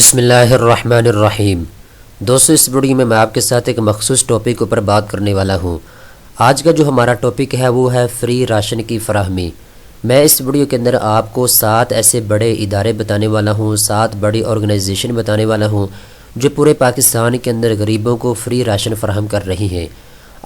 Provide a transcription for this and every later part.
بسم اللہ الرحمن الرحیم۔ دوستو، اس ویڈیو میں آپ کے ساتھ ایک مخصوص ٹاپک پر بات کرنے والا ہوں۔ آج کا جو ہمارا ٹاپک ہے وہ ہے فری راشن کی فراہمی۔ میں اس ویڈیو کے اندر آپ کو 7 ایسے بڑے ادارے بتانے والا ہوں، 7 بڑی آرگنائزیشن بتانے والا ہوں جو پورے پاکستان کے اندر غریبوں کو فری راشن فراہم کر رہی ہیں۔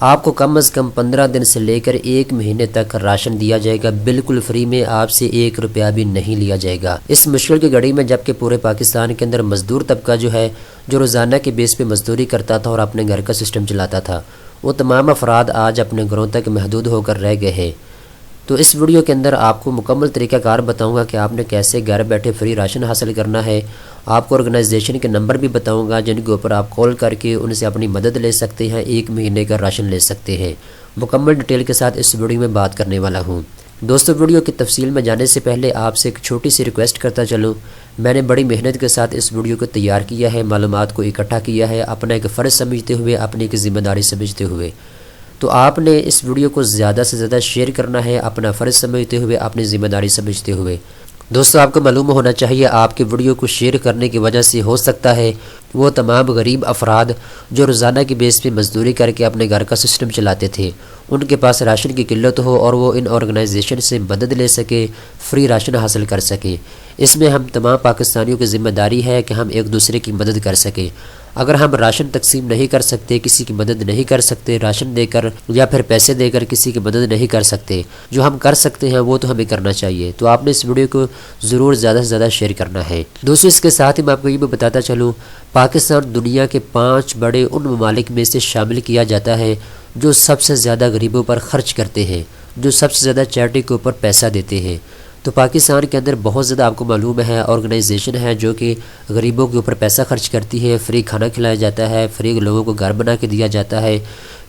آپ کو کم از کم 15 دن سے لے کر 1 مہینے تک راشن دیا جائے گا، بالکل فری میں، آپ سے 1 روپیہ بھی نہیں لیا جائے گا۔ اس مشکل کی گھڑی میں جبکہ پورے پاکستان کے اندر مزدور طبقہ جو ہے، جو روزانہ کے بیس پہ مزدوری کرتا تھا اور اپنے گھر کا سسٹم چلاتا تھا، وہ تمام افراد آج اپنے گھروں تک محدود ہو کر رہ گئے ہیں۔ تو اس ویڈیو کے اندر آپ کو مکمل طریقہ کار بتاؤں گا کہ آپ نے کیسے گھر بیٹھے فری راشن حاصل کرنا ہے۔ آپ کو آرگنائزیشن کے نمبر بھی بتاؤں گا جن کے اوپر آپ کال کر کے ان سے اپنی مدد لے سکتے ہیں، 1 مہینے کا راشن لے سکتے ہیں۔ مکمل ڈیٹیل کے ساتھ اس ویڈیو میں بات کرنے والا ہوں۔ دوستو، ویڈیو کی تفصیل میں جانے سے پہلے آپ سے ایک چھوٹی سی ریکویسٹ کرتا چلوں۔ میں نے بڑی محنت کے ساتھ اس ویڈیو کو تیار کیا ہے، معلومات کو اکٹھا کیا ہے، اپنا ایک فرض سمجھتے ہوئے، اپنی ایک ذمہ داری سمجھتے ہوئے۔ تو آپ نے اس ویڈیو کو زیادہ سے زیادہ شیئر کرنا ہے، اپنا فرض سمجھتے ہوئے، اپنی ذمہ داری سمجھتے ہوئے۔ دوستو، آپ کو معلوم ہونا چاہیے آپ کے ویڈیو کو شیئر کرنے کی وجہ سے ہو سکتا ہے وہ تمام غریب افراد جو روزانہ کی بیس پہ مزدوری کر کے اپنے گھر کا سسٹم چلاتے تھے، ان کے پاس راشن کی قلت ہو اور وہ ان آرگنائزیشن سے مدد لے سکے، فری راشن حاصل کر سکے۔ اس میں ہم تمام پاکستانیوں کی ذمہ داری ہے کہ ہم ایک دوسرے کی مدد کر سکیں۔ اگر ہم راشن تقسیم نہیں کر سکتے، کسی کی مدد نہیں کر سکتے، راشن دے کر یا پھر پیسے دے کر کسی کی مدد نہیں کر سکتے، جو ہم کر سکتے ہیں وہ تو ہمیں کرنا چاہیے۔ تو آپ نے اس ویڈیو کو ضرور زیادہ سے زیادہ شیئر کرنا ہے۔ دوستو، اس کے ساتھ ہی میں آپ کو یہ بھی بتاتا چلوں، پاکستان دنیا کے 5 بڑے ان ممالک میں سے شامل کیا جاتا ہے جو سب سے زیادہ غریبوں پر خرچ کرتے ہیں، جو سب سے زیادہ چیریٹی کے اوپر پیسہ دیتے ہیں۔ تو پاکستان کے اندر بہت زیادہ آپ کو معلوم ہے آرگنائزیشن ہے جو کہ غریبوں کے اوپر پیسہ خرچ کرتی ہے، فری کھانا کھلایا جاتا ہے، فری لوگوں کو گھر بنا کے دیا جاتا ہے،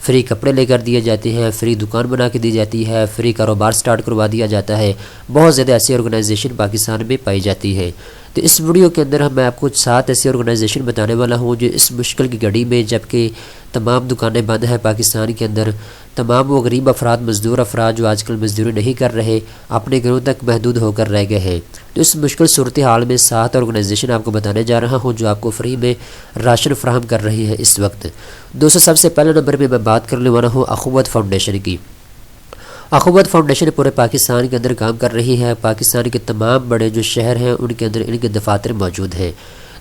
فری کپڑے لے کر دیے جاتے ہیں، فری دکان بنا کے دی جاتی ہے، فری کاروبار سٹارٹ کروا دیا جاتا ہے۔ بہت زیادہ ایسی آرگنائزیشن پاکستان میں پائی جاتی ہے۔ تو اس ویڈیو کے اندر میں آپ کو 7 ایسی آرگنائزیشن بتانے والا ہوں جو اس مشکل کی گھڑی میں جبکہ تمام دکانیں بند ہیں پاکستان کے اندر، تمام وہ غریب افراد، مزدور افراد جو آج کل مزدوری نہیں کر رہے، اپنے گھروں تک محدود ہو کر رہ گئے ہیں۔ تو اس مشکل صورتحال میں 7 آرگنائزیشن آپ کو بتانے جا رہا ہوں جو آپ کو فری میں راشن فراہم کر رہی ہے اس وقت۔ دوستو، سب سے پہلے نمبر پہ میں بات کرنے والا ہوں akhuwat فاؤنڈیشن کی۔ akhuwat فاؤنڈیشن پورے پاکستان کے اندر کام کر رہی ہے۔ پاکستان کے تمام بڑے جو شہر ہیں ان کے اندر ان کے دفاتر موجود ہیں۔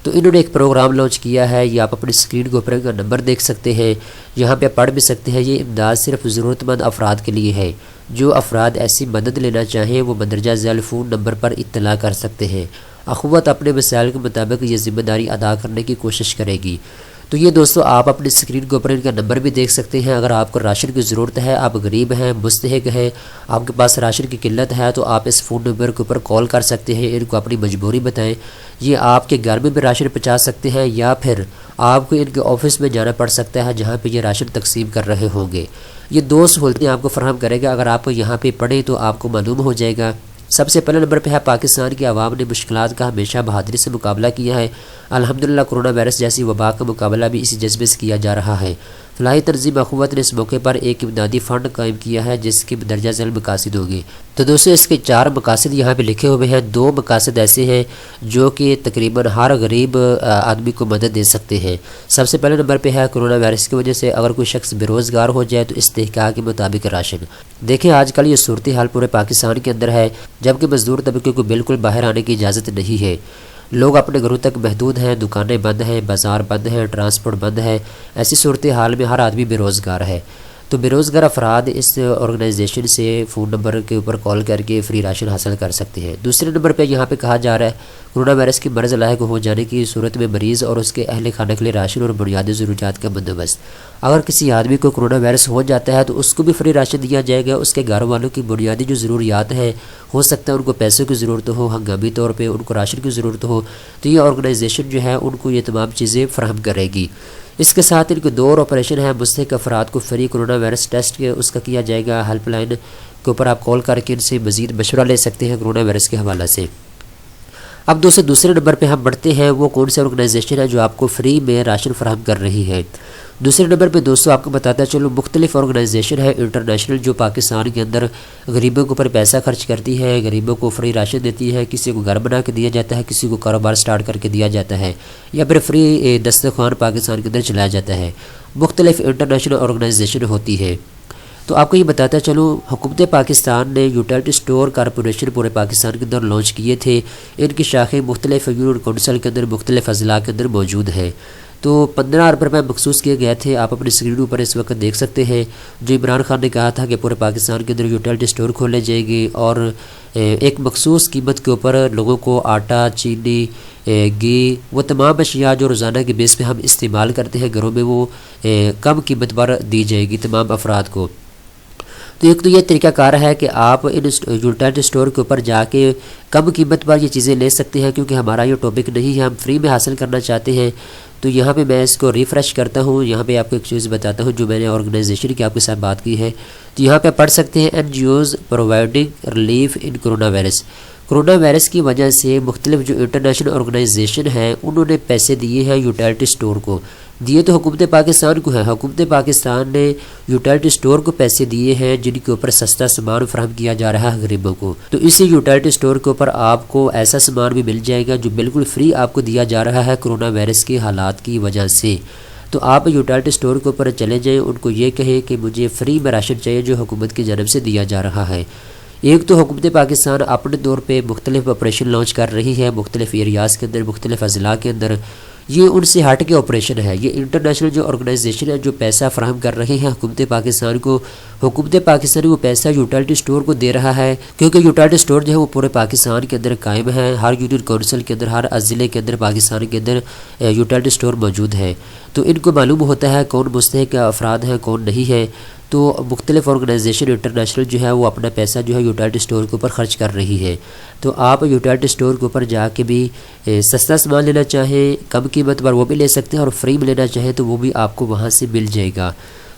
تو انہوں نے ایک پروگرام لانچ کیا ہے، یہ آپ اپنی اسکرین کے اوپر ان کا نمبر دیکھ سکتے ہیں، یہاں پہ پڑھ بھی سکتے ہیں۔ یہ امداد صرف ضرورت مند افراد کے لیے ہے۔ جو افراد ایسی مدد لینا چاہیں وہ مندرجہ ذیل فون نمبر پر اطلاع کر سکتے ہیں۔ akhuwat اپنے مسائل کے مطابق یہ ذمہ داری ادا کرنے کی کوشش کرے گی۔ تو یہ دوستو، آپ اپنی اسکرین کے اوپر ان کا نمبر بھی دیکھ سکتے ہیں۔ اگر آپ کو راشن کی ضرورت ہے، آپ غریب ہیں، مستحق ہیں، آپ کے پاس راشن کی قلت ہے، تو آپ اس فون نمبر کے اوپر کال کر سکتے ہیں، ان کو اپنی مجبوری بتائیں۔ یہ آپ کے گھر میں بھی راشن پہنچا سکتے ہیں یا پھر آپ کو ان کے آفس میں جانا پڑ سکتا ہے جہاں پہ یہ راشن تقسیم کر رہے ہوں گے۔ یہ 2 سہولتیں آپ کو فراہم کرے گا۔ اگر آپ یہاں پہ پڑھیں تو آپ کو معلوم ہو جائے گا۔ سب سے پہلے نمبر پہ ہے پاکستان کی عوام نے مشکلات کا ہمیشہ بہادری سے مقابلہ کیا ہے۔ الحمدللہ کورونا وائرس جیسی وبا کا مقابلہ بھی اسی جذبے سے کیا جا رہا ہے۔ فلاحی تنظیم akhuwat نے اس موقع پر ایک امدادی فنڈ قائم کیا ہے جس کے درجہ ذیل مقاصد ہوگی۔ تو دوستو، اس کے 4 مقاصد یہاں پہ لکھے ہوئے ہیں۔ 2 مقاصد ایسے ہیں جو کہ تقریباً ہر غریب آدمی کو مدد دے سکتے ہیں۔ سب سے پہلے نمبر پہ ہے کورونا وائرس کی وجہ سے اگر کوئی شخص بے روزگار ہو جائے تو استحقاق کے مطابق راشن۔ دیکھیں، آج کل یہ صورتحال پورے پاکستان کے اندر ہے جبکہ مزدور طبقے کو بالکل باہر آنے کی اجازت نہیں ہے۔ لوگ اپنے گھروں تک محدود ہیں، دکانیں بند ہیں، بازار بند ہیں، ٹرانسپورٹ بند ہے۔ ایسی صورتحال میں ہر آدمی بے روزگار ہے۔ تو بے روزگار افراد اس آرگنائزیشن سے فون نمبر کے اوپر کال کر کے فری راشن حاصل کر سکتے ہیں۔ دوسرے نمبر پہ یہاں پہ کہا جا رہا ہے کورونا وائرس کی مرض لاحق ہو جانے کی صورت میں مریض اور اس کے اہل خانہ کے لیے راشن اور بنیادی ضروریات کا بندوبست۔ اگر کسی آدمی کو کورونا وائرس ہو جاتا ہے تو اس کو بھی فری راشن دیا جائے گا۔ اس کے گھر والوں کی بنیادی جو ضروریات ہیں، ہو سکتا ہے ان کو پیسوں کی ضرورت ہو، ہنگامی طور پہ ان کو راشن کی ضرورت ہو، تو یہ آرگنائزیشن جو ہے ان کو یہ تمام چیزیں فراہم کرے گی۔ اس کے ساتھ ان کے 2 اور آپریشن ہے۔ مستحق افراد کو فری کورونا وائرس ٹیسٹ کے اس کا کیا جائے گا۔ ہیلپ لائن کے اوپر آپ کال کر کے ان سے مزید مشورہ لے سکتے ہیں کورونا وائرس کے حوالے سے۔ اب دوستوں دوسرے نمبر پہ ہم بڑھتے ہیں، وہ کون سے آرگنائزیشن ہے جو آپ کو فری میں راشن فراہم کر رہی ہے۔ دوسرے نمبر پہ دوستوں آپ کو بتاتا چلو مختلف آرگنائزیشن ہے انٹرنیشنل جو پاکستان کے اندر غریبوں کے اوپر پیسہ خرچ کرتی ہے، غریبوں کو فری راشن دیتی ہے، کسی کو گھر بنا کے دیا جاتا ہے، کسی کو کاروبار سٹارٹ کر کے دیا جاتا ہے، یا پھر فری دسترخوان پاکستان کے اندر چلایا جاتا ہے۔ مختلف انٹرنیشنل آرگنائزیشن ہوتی ہے۔ تو آپ کو یہ بتاتا چلو حکومت پاکستان نے یوٹیلٹی اسٹور کارپوریشن پورے پاکستان کے اندر لانچ کیے تھے۔ ان کی شاخیں مختلف یونین کونسل کے اندر مختلف اضلاع کے اندر موجود ہیں۔ تو 15 ارب روپے مخصوص کیے گئے تھے، آپ اپنی اسکرین پر اس وقت دیکھ سکتے ہیں، جو عمران خان نے کہا تھا کہ پورے پاکستان کے اندر یوٹیلٹی اسٹور کھولے جائیں گے اور ایک مخصوص قیمت کے اوپر لوگوں کو آٹا، چینی، گھی، وہ تمام اشیاء جو روزانہ کے بیس پہ ہم استعمال کرتے ہیں گھروں میں، وہ کم قیمت پر دی جائے گی تمام افراد کو۔ تو ایک تو یہ طریقہ کار ہے کہ آپ ان یوٹیلٹی اسٹور کے اوپر جا کے کم قیمت پر یہ چیزیں لے سکتے ہیں، کیونکہ ہمارا یہ ٹاپک نہیں ہے، ہم فری میں حاصل کرنا چاہتے ہیں۔ تو یہاں پہ میں اس کو ریفریش کرتا ہوں، یہاں پہ آپ کو ایک چیز بتاتا ہوں جو میں نے آرگنائزیشن کی آپ کے ساتھ بات کی ہے۔ تو یہاں پہ پڑھ سکتے ہیں N G Os providing relief in corona virus. Corona virus کی وجہ سے مختلف جو انٹرنیشنل آرگنائزیشن ہیں انہوں نے پیسے دیے ہیں یوٹیلٹی اسٹور کو، دیے تو حکومت پاکستان کو ہے، حکومت پاکستان نے یوٹیلٹی اسٹور کو پیسے دیے ہیں جن کے اوپر سستا سامان فراہم کیا جا رہا ہے غریبوں کو۔ تو اسی یوٹیلٹی اسٹور کے اوپر آپ کو ایسا سامان بھی مل جائے گا جو بالکل فری آپ کو دیا جا رہا ہے کرونا وائرس کے حالات کی وجہ سے۔ تو آپ یوٹیلٹی اسٹور کے اوپر چلے جائیں، ان کو یہ کہیں کہ مجھے فری میں راشن چاہیے جو حکومت کی جانب سے دیا جا رہا ہے۔ ایک تو حکومت پاکستان اپنے طور پہ مختلف آپریشن لانچ کر رہی ہے مختلف ایریاز کے اندر، مختلف اضلاع کے اندر، یہ ان سے ہٹ کے آپریشن ہے۔ یہ انٹرنیشنل جو آرگنائزیشن ہے جو پیسہ فراہم کر رہے ہیں حکومت پاکستان کو، حکومت پاکستان وہ پیسہ یوٹیلٹی اسٹور کو دے رہا ہے، کیونکہ یوٹیلٹی اسٹور جو ہے وہ پورے پاکستان کے اندر قائم ہے، ہر یونین کونسل کے اندر، ہر اضلع کے اندر پاکستان کے اندر یوٹیلٹی اسٹور موجود ہے۔ تو ان کو معلوم ہوتا ہے کون مستحق افراد ہیں کون نہیں ہے۔ تو مختلف آرگنائزیشن انٹرنیشنل جو ہے وہ اپنا پیسہ جو ہے یوٹیلٹی اسٹور کے اوپر خرچ کر رہی ہے۔ تو آپ یوٹیلٹی اسٹور کے اوپر جا کے بھی سستا سامان لینا چاہیں کم قیمت پر وہ بھی لے سکتے ہیں، اور فری میں لینا چاہیں تو وہ بھی آپ کو وہاں سے مل جائے گا۔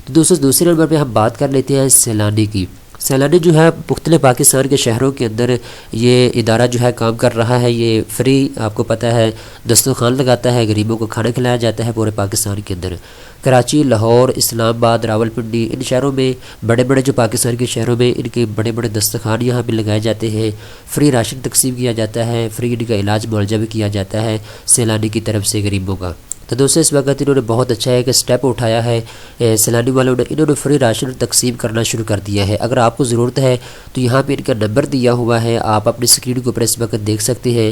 تو دوستوں دوسرے نمبر پہ ہم بات کر لیتے ہیں سیلانی کی۔ سیلانی جو ہے مختلف پاکستان کے شہروں کے اندر یہ ادارہ جو ہے کام کر رہا ہے، یہ فری آپ کو پتہ ہے دسترخوان لگاتا ہے، غریبوں کو کھانا کھلایا جاتا ہے پورے پاکستان کے اندر۔ کراچی، لاہور، اسلام آباد، راولپنڈی، ان شہروں میں بڑے بڑے جو پاکستان کے شہروں میں ان کے بڑے بڑے دسترخوان یہاں پہ لگائے جاتے ہیں، فری راشن تقسیم کیا جاتا ہے، فری ان کا علاج معالجہ بھی کیا جاتا ہے سیلانی کی طرف سے غریبوں کا۔ تو دوستوں اس وقت انہوں نے بہت اچھا ایک اسٹیپ اٹھایا ہے سیلانی والوں نے، انہوں نے فری راشن تقسیم کرنا شروع کر دیا ہے۔ اگر آپ کو ضرورت ہے تو یہاں پہ ان کا نمبر دیا ہوا ہے، آپ اپنی اسکرین کے اوپر اس وقت دیکھ سکتے ہیں،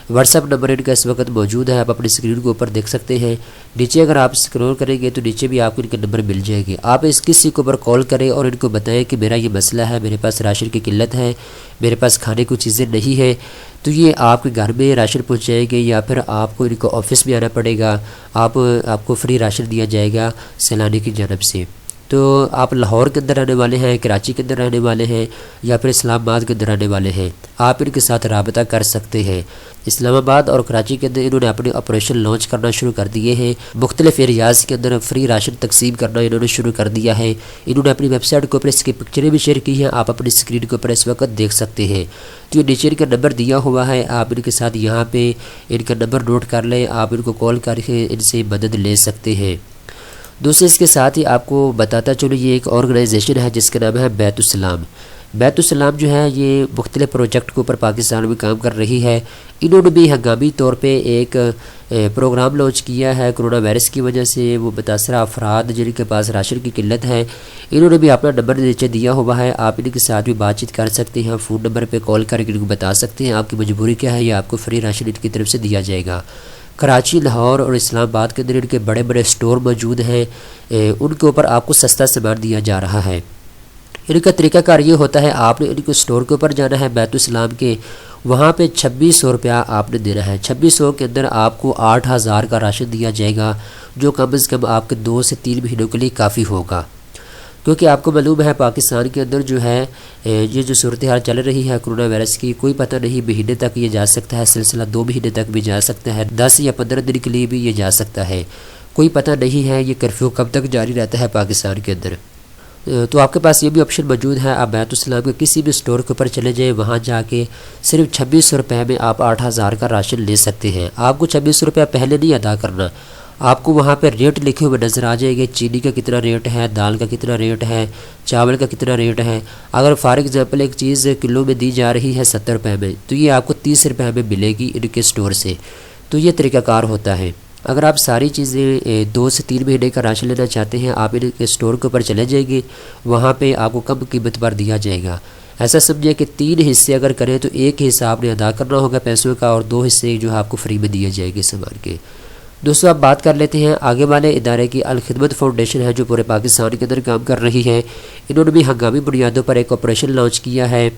واٹس ایپ نمبر ان کا اس وقت موجود ہے، آپ اپنی اسکرین کے اوپر دیکھ سکتے ہیں۔ نیچے اگر آپ اسکرول کریں گے تو نیچے بھی آپ کو ان کا نمبر مل جائے گا، آپ اس کسی کے اوپر کال کریں اور ان کو بتائیں کہ میرا یہ مسئلہ ہے، میرے پاس راشن کی قلت ہے، میرے پاس کھانے کو چیزیں نہیں ہے، تو یہ آپ کے گھر میں راشن پہنچائے گے، یا پھر آپ کو ان کو آفس میں آنا پڑے گا، آپ کو فری راشن دیا جائے گا سیلانی کی جانب سے۔ تو آپ لاہور کے اندر رہنے والے ہیں، کراچی کے اندر رہنے والے ہیں، یا پھر اسلام آباد کے اندر رہنے والے ہیں، آپ ان کے ساتھ رابطہ کر سکتے ہیں۔ اسلام آباد اور کراچی کے اندر انہوں نے اپنے آپریشن لانچ کرنا شروع کر دیے ہیں، مختلف ایریاز کے اندر فری راشن تقسیم کرنا انہوں نے شروع کر دیا ہے۔ انہوں نے اپنی ویب سائٹ کے اوپر اس کی پکچریں بھی شیئر کی ہیں، آپ اپنی اسکرین کے اوپر اس وقت دیکھ سکتے ہیں۔ تو یہ نیچے ان کا نمبر دیا ہوا ہے، آپ ان کے ساتھ یہاں پہ ان کا نمبر نوٹ کر لیں، آپ ان کو کال کر کے ان سے مدد لے سکتے ہیں۔ دوسرے اس کے ساتھ ہی آپ کو بتاتا چلو یہ ایک آرگنائزیشن ہے جس کا نام ہے بaitussalam۔ بaitussalam جو ہے یہ مختلف پروجیکٹ کے اوپر پاکستان میں کام کر رہی ہے۔ انہوں نے بھی ہنگامی طور پہ ایک پروگرام لانچ کیا ہے کرونا وائرس کی وجہ سے، وہ متاثرہ افراد جن کے پاس راشن کی قلت ہے، انہوں نے بھی اپنا نمبر نیچے دیا ہوا ہے، آپ ان کے ساتھ بھی بات چیت کر سکتے ہیں، فون نمبر پہ کال کر کے ان کو بتا سکتے ہیں آپ کی مجبوری کیا ہے، یا آپ کو فری راشن ان کی طرف سے دیا جائے گا۔ کراچی، لاہور اور اسلام آباد کے اندر ان کے بڑے بڑے اسٹور موجود ہیں، ان کے اوپر آپ کو سستا سامان دیا جا رہا ہے۔ ان کا طریقہ کار یہ ہوتا ہے، آپ نے ان کو اسٹور کے اوپر جانا ہے بaitussalam کے، وہاں پہ 2600 روپیہ آپ نے دینا ہے، 2600 کے اندر آپ کو 8000 کا راشن دیا جائے گا، جو کم از کم آپ کے 2 سے 3 مہینوں کے لیے کافی ہوگا۔ کیونکہ آپ کو معلوم ہے پاکستان کے اندر جو ہے یہ جو صورتحال چل رہی ہے کرونا وائرس کی، کوئی پتہ نہیں مہینے تک یہ جا سکتا ہے، سلسلہ 2 مہینے تک بھی جا سکتا ہے، 10 یا 15 دن کے لیے بھی یہ جا سکتا ہے، کوئی پتہ نہیں ہے یہ کرفیو کب تک جاری رہتا ہے پاکستان کے اندر۔ تو آپ کے پاس یہ بھی آپشن موجود ہے، آپ بaitussalam کے کسی بھی اسٹور کے اوپر چلے جائیں، وہاں جا کے صرف 2600 روپے میں آپ 8000 کا راشن لے سکتے ہیں۔ آپ کو 2600 روپیہ پہلے نہیں ادا کرنا، آپ کو وہاں پہ ریٹ لکھے ہوئے نظر آ جائے گے، چینی کا کتنا ریٹ ہے، دال کا کتنا ریٹ ہے، چاول کا کتنا ریٹ ہے۔ اگر فار ایگزامپل ایک چیز کلو میں دی جا رہی ہے 70 روپے میں، تو یہ آپ کو 30 روپے میں ملے گی ان کے اسٹور سے۔ تو یہ طریقہ کار ہوتا ہے۔ اگر آپ ساری چیزیں 2 سے 3 مہینے کا راشن لینا چاہتے ہیں، آپ ان کے اسٹور کے اوپر چلے جائیں گے، وہاں پہ آپ کو کم قیمت پر دیا جائے گا۔ ایسا سمجھے کہ 3 حصے اگر کریں تو ایک حصہ آپ نے ادا کرنا ہوگا پیسوں کا، اور 2 حصے جو ہے آپ کو فری میں دیے جائے گے سامان کے۔ دوستوں اب بات کر لیتے ہیں آگے والے ادارے کی، الخدمت فاؤنڈیشن ہے جو پورے پاکستان کے اندر کام کر رہی ہے۔ انہوں نے بھی ہنگامی بنیادوں پر ایک آپریشن لانچ کیا ہے۔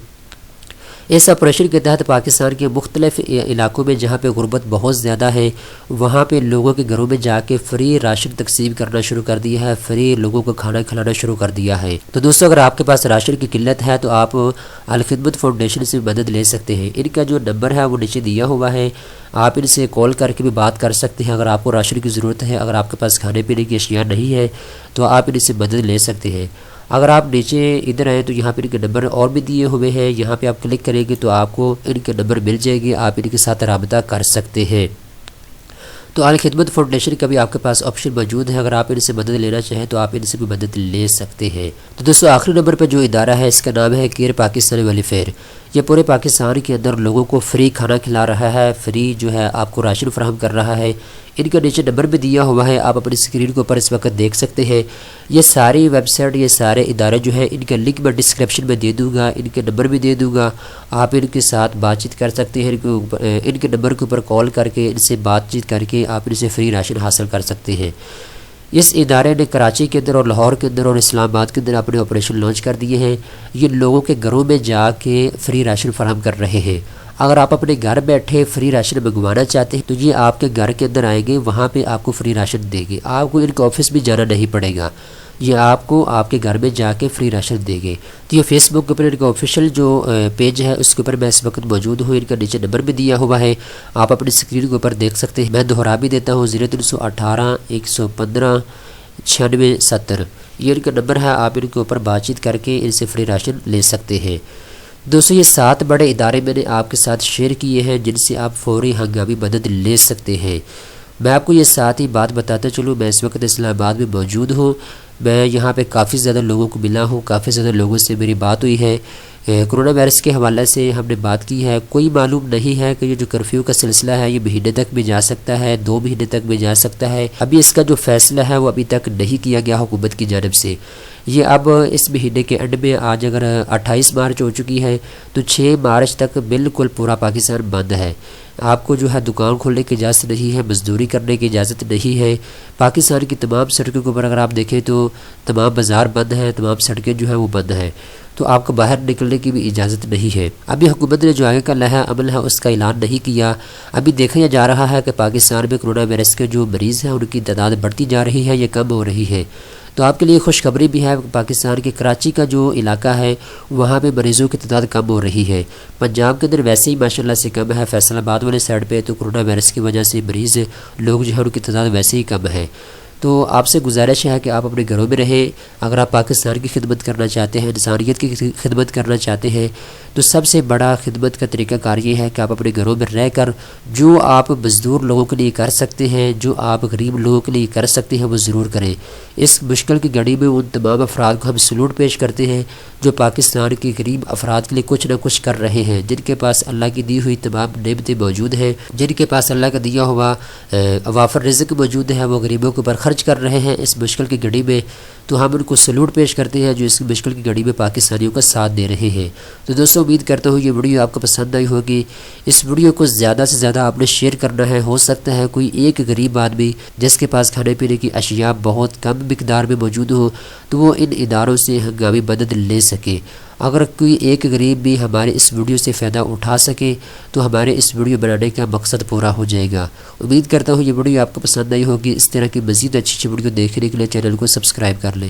اس آپریشن کے تحت پاکستان کے مختلف علاقوں میں جہاں پہ غربت بہت زیادہ ہے، وہاں پہ لوگوں کے گھروں میں جا کے فری راشن تقسیم کرنا شروع کر دیا ہے، فری لوگوں کو کھانا کھلانا شروع کر دیا ہے۔ تو دوستوں اگر آپ کے پاس راشن کی قلت ہے تو آپ الخدمت فاؤنڈیشن سے مدد لے سکتے ہیں۔ ان کا جو نمبر ہے وہ نیچے دیا ہوا ہے، آپ ان سے کال کر کے بھی بات کر سکتے ہیں اگر آپ کو راشن کی ضرورت ہے۔ اگر آپ کے پاس کھانے پینے کی اشیاء نہیں ہے تو آپ ان سے مدد لے سکتے ہیں۔ اگر آپ نیچے ادھر آئیں تو یہاں پہ ان کے نمبر اور بھی دیے ہوئے ہیں، یہاں پہ آپ کلک کریں گے تو آپ کو ان کے نمبر مل جائے گی، آپ ان کے ساتھ رابطہ کر سکتے ہیں۔ تو الخدمت فاؤنڈیشن کا بھی آپ کے پاس آپشن موجود ہے، اگر آپ ان سے مدد لینا چاہیں تو آپ ان سے بھی مدد لے سکتے ہیں۔ تو دوستوں آخری نمبر پہ جو ادارہ ہے اس کا نام ہے کیئر پاکستان ویلفیئر۔ یہ پورے پاکستان کے اندر لوگوں کو فری کھانا کھلا رہا ہے، فری جو ہے آپ کو راشن فراہم کر رہا ہے۔ ان کا نیچے نمبر بھی دیا ہوا ہے، آپ اپنی اسکرین کے اوپر اس وقت دیکھ سکتے ہیں۔ یہ ساری ویب سائٹ، یہ سارے ادارے جو ہے ان کا لنک میں ڈسکرپشن میں دے دوں گا، ان کے نمبر بھی دے دوں گا، آپ ان کے ساتھ بات چیت کر سکتے ہیں۔ ان کے نمبر کے اوپر کال کر کے ان سے بات چیت کر کے آپ ان سے فری راشن حاصل کر سکتے ہیں۔ اس ادارے نے کراچی کے اندر اور لاہور کے اندر اور اسلام آباد کے اندر اپنے آپریشن لانچ کر دیے ہیں۔ یہ لوگوں کے گھروں میں جا کے فری راشن فراہم کر رہے ہیں۔ اگر آپ اپنے گھر بیٹھے فری راشن منگوانا چاہتے ہیں تو یہ آپ کے گھر کے اندر آئیں گے، وہاں پہ آپ کو فری راشن دیں گے، آپ کو ان کے آفس بھی جانا نہیں پڑے گا، یہ آپ کو آپ کے گھر میں جا کے فری راشن دیں گے۔ تو یہ فیس بک کے اوپر ان کا آفیشیل جو پیج ہے اس کے اوپر میں اس وقت موجود ہوں، ان کا نیچے نمبر بھی دیا ہوا ہے، آپ اپنی اسکرین کے اوپر دیکھ سکتے ہیں۔ میں دوہرا بھی دیتا ہوں 0318 115 9670، یہ ان کا نمبر ہے، آپ ان کے اوپر بات چیت کر کے ان سے فری راشن لے سکتے ہیں۔ دوستوں یہ 7 بڑے ادارے میں نے آپ کے ساتھ شیئر کیے ہیں جن سے آپ فوری ہنگامی مدد لے سکتے ہیں۔ میں آپ کو یہ ساتھ ہی بات بتاتا چلوں، میں اس وقت اسلام آباد میں موجود ہوں، میں یہاں پہ کافی زیادہ لوگوں کو ملا ہوں، کافی زیادہ لوگوں سے میری بات ہوئی ہے۔ کرونا وائرس کے حوالے سے ہم نے بات کی ہے، کوئی معلوم نہیں ہے کہ یہ جو کرفیو کا سلسلہ ہے یہ مہینے تک بھی جا سکتا ہے، 2 مہینے تک بھی جا سکتا ہے۔ ابھی اس کا جو فیصلہ ہے وہ ابھی تک نہیں کیا گیا حکومت کی جانب سے۔ یہ اب اس مہینے کے اینڈ میں، آج اگر 28 مارچ ہو چکی ہے تو 6 مارچ تک بالکل پورا پاکستان بند ہے۔ آپ کو جو ہے دکان کھولنے کی اجازت نہیں ہے، مزدوری کرنے کی اجازت نہیں ہے۔ پاکستان کی تمام سڑکوں کے اوپر اگر آپ دیکھیں تو تمام بازار بند ہیں، تمام سڑکیں جو ہیں وہ بند ہیں، تو آپ کو باہر نکلنے کی بھی اجازت نہیں ہے۔ ابھی حکومت نے جو آگے کا لائحہ عمل ہے اس کا اعلان نہیں کیا۔ ابھی دیکھا جا رہا ہے کہ پاکستان میں کرونا وائرس کے جو مریض ہیں ان کی تعداد بڑھتی جا رہی ہے، یہ کم ہو رہی ہے۔ تو آپ کے لیے خوشخبری بھی ہے، پاکستان کے کراچی کا جو علاقہ ہے وہاں پہ مریضوں کی تعداد کم ہو رہی ہے۔ پنجاب کے اندر ویسے ہی ماشاءاللہ سے کم ہے، فیصل آباد والے سائڈ پہ تو کرونا وائرس کی وجہ سے مریض لوگ جو ہے ان کی تعداد ویسے ہی کم ہے۔ تو آپ سے گزارش ہے کہ آپ اپنے گھروں میں رہیں۔ اگر آپ پاکستان کی خدمت کرنا چاہتے ہیں، انسانیت کی خدمت کرنا چاہتے ہیں، تو سب سے بڑا خدمت کا طریقہ کار یہ ہے کہ آپ اپنے گھروں میں رہ کر جو آپ مزدور لوگوں کے لیے کر سکتے ہیں، جو آپ غریب لوگوں کے لیے کر سکتے ہیں وہ ضرور کریں۔ اس مشکل کی گھڑی میں ان تمام افراد کو ہم سلوٹ پیش کرتے ہیں جو پاکستان کے غریب افراد کے لیے کچھ نہ کچھ کر رہے ہیں، جن کے پاس اللہ کی دی ہوئی تمام نعمتیں موجود ہیں، جن کے پاس اللہ کا دیا ہوا وافر رزق موجود ہے، وہ غریبوں کے اوپر خرچ کر رہے ہیں اس مشکل کی گھڑی میں۔ تو ہم ان کو سلوٹ پیش کرتے ہیں جو اس مشکل کی گھڑی میں پاکستانیوں کا ساتھ دے رہے ہیں۔ تو دوستوں امید کرتا ہوں یہ ویڈیو آپ کو پسند آئی ہوگی۔ اس ویڈیو کو زیادہ سے زیادہ آپ نے شیئر کرنا ہے، ہو سکتا ہے کوئی ایک غریب آدمی جس کے پاس کھانے پینے کی اشیاء بہت کم مقدار میں موجود ہو تو وہ ان اداروں سے ہنگامی مدد لے سکے۔ اگر کوئی ایک غریب بھی ہمارے اس ویڈیو سے فائدہ اٹھا سکے تو ہمارے اس ویڈیو بنانے کا مقصد پورا ہو جائے گا۔ امید کرتا ہوں یہ ویڈیو آپ کو پسند آئی ہوگی۔ اس طرح کی مزید اچھی ویڈیو دیکھنے کے لیے چینل کو سبسکرائب کر لیں۔